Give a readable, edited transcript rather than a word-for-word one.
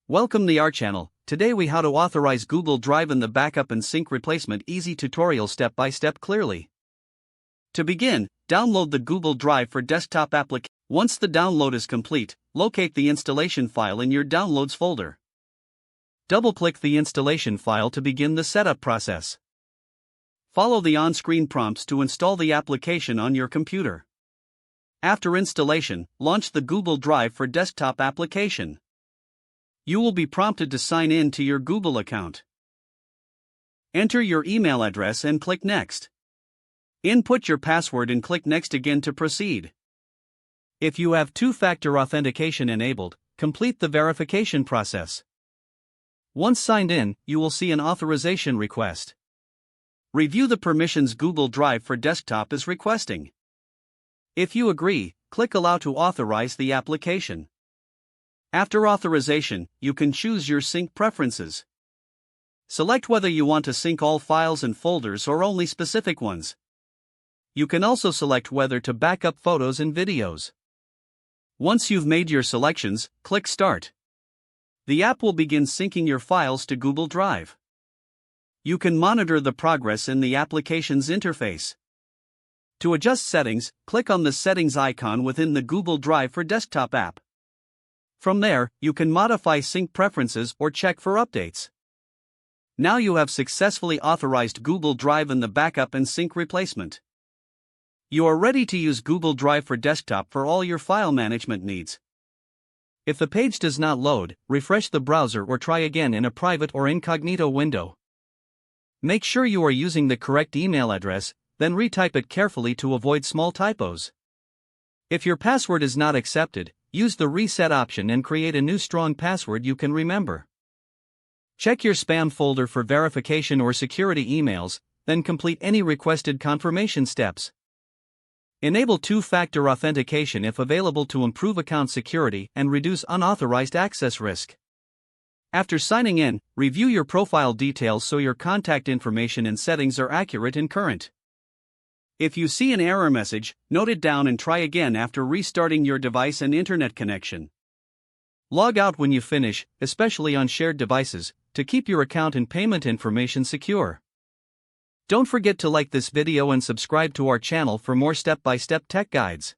Welcome to our channel. Today we how to authorize Google Drive and the backup and sync replacement easy tutorial step by step clearly. To begin, download the Google Drive for desktop application. Once the download is complete, locate the installation file in your Downloads folder. Double-click the installation file to begin the setup process. Follow the on-screen prompts to install the application on your computer. After installation, launch the Google Drive for desktop application. You will be prompted to sign in to your Google account. Enter your email address and click Next. Input your password and click Next again to proceed. If you have two-factor authentication enabled, complete the verification process. Once signed in, you will see an authorization request. Review the permissions Google Drive for desktop is requesting. If you agree, click Allow to authorize the application. After authorization, you can choose your sync preferences. Select whether you want to sync all files and folders or only specific ones. You can also select whether to back up photos and videos. Once you've made your selections, click Start. The app will begin syncing your files to Google Drive. You can monitor the progress in the application's interface. To adjust settings, click on the Settings icon within the Google Drive for Desktop app. From there, you can modify sync preferences or check for updates. Now you have successfully authorized Google Drive and the backup and sync replacement. You are ready to use Google Drive for Desktop for all your file management needs. If the page does not load, refresh the browser or try again in a private or incognito window. Make sure you are using the correct email address, then retype it carefully to avoid small typos. If your password is not accepted, use the reset option and create a new strong password you can remember. Check your spam folder for verification or security emails, then complete any requested confirmation steps. Enable two-factor authentication if available to improve account security and reduce unauthorized access risk. After signing in, review your profile details so your contact information and settings are accurate and current. If you see an error message, note it down and try again after restarting your device and internet connection. Log out when you finish, especially on shared devices, to keep your account and payment information secure. Don't forget to like this video and subscribe to our channel for more step-by-step tech guides.